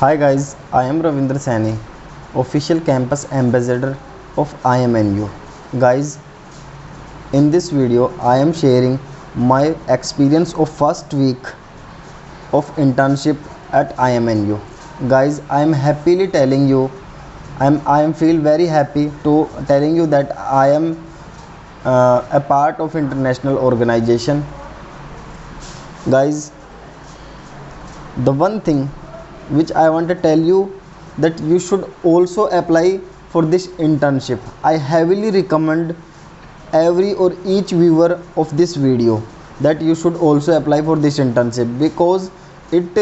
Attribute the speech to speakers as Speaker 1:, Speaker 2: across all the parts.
Speaker 1: Hi guys, I am Ravindra Sani, official campus ambassador of IMNU. Guys, in this video I am sharing my experience of first week of internship at IMNU. Guys, I am happily telling you I am feel very happy to telling you that I am a part of international organization. Guys, the one thing which I want to tell you that you should also apply for this internship. I heavily recommend every or each viewer of this video that you should also apply for this internship because it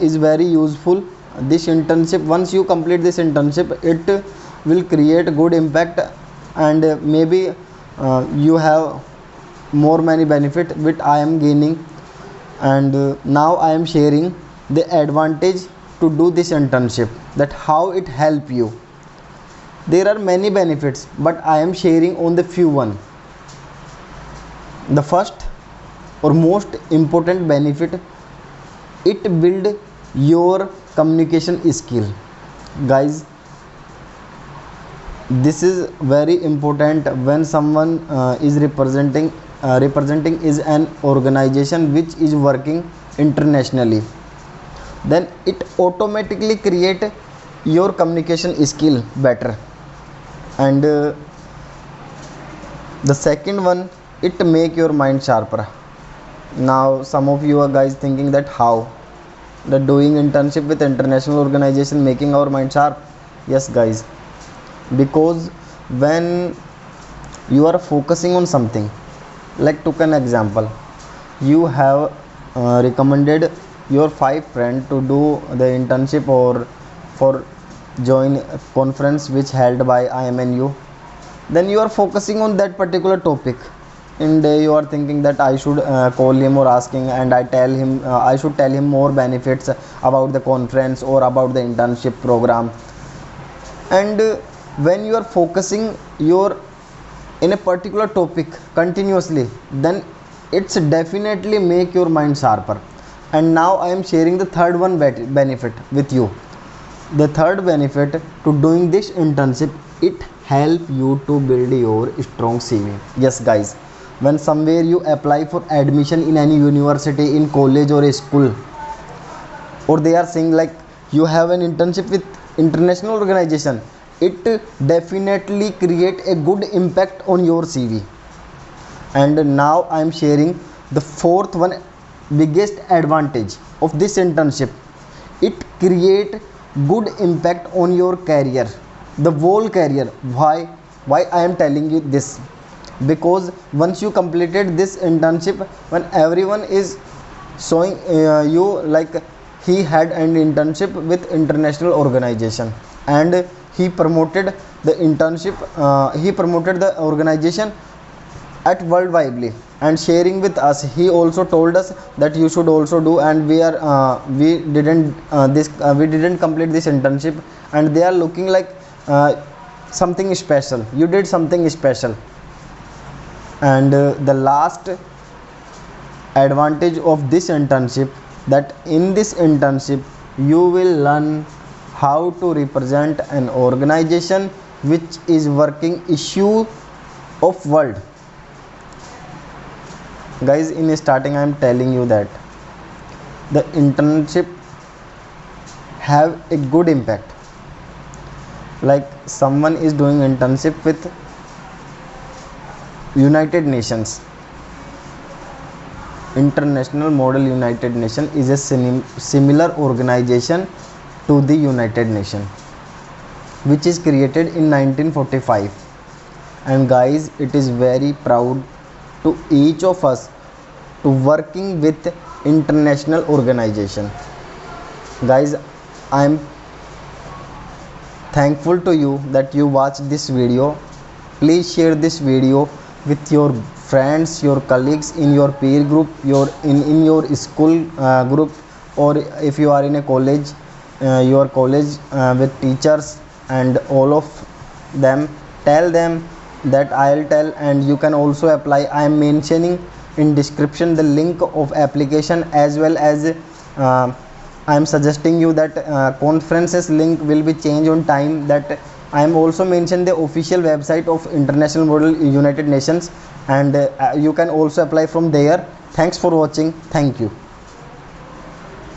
Speaker 1: is very useful. This internship, once you complete this internship, it will create good impact, and maybe you have more many benefit which I am gaining, and now I am sharing the advantage to do this internship, that how it help you. There are many benefits, but I am sharing on the few one. The first or most important benefit, it build your communication skill. Guys, this is very important when someone is representing is an organization which is working internationally, then it automatically create your communication skill better. And the second one, it make your mind sharper. Now some of you are guys thinking that how that doing internship with international organization making our mind sharp. Yes guys, because when you are focusing on something, like took an example, you have recommended your 5 friend to do the internship or for join a conference which held by IMNU. Then you are focusing on that particular topic, and you are thinking that I should call him or asking, and I should tell him more benefits about the conference or about the internship program. And when you are focusing your in a particular topic continuously, then it's definitely make your mind sharper. And now I am sharing the third one benefit with you. The third benefit to doing this internship, it help you to build your strong CV. Yes guys, when somewhere you apply for admission in any university, in college or a school, or they are saying like you have an internship with international organization, it definitely create a good impact on your CV. And now I am sharing the fourth one, biggest advantage of this internship, it create good impact on your career, the whole career. Why I am telling you this? Because once you completed this internship, when everyone is showing you like he had an internship with international organization, and he promoted the internship, he promoted the organization at worldwidely and sharing with us. He also told us that you should also do, and we didn't complete this internship, and they are looking like something special, you did something special. And the last advantage of this internship, that in this internship you will learn how to represent an organization which is working issue of world. Guys, in starting I am telling you that the internship have a good impact. Like someone is doing internship with United Nations. International Model United Nation is a similar organization to the United Nation, which is created in 1945. And guys, it is very proud to each of us to working with international organization. Guys, I am thankful to you that you watched this video. Please share this video with your friends, your colleagues, in your peer group, in your school group, or if you are in a college, your college with teachers and all of them. Tell them that I'll tell, and you can also apply. I am mentioning in description the link of application as well as I am suggesting you that conferences link will be changed on time, that I am also mention the official website of International Model United Nations, and you can also apply from there. Thanks for watching. Thank you.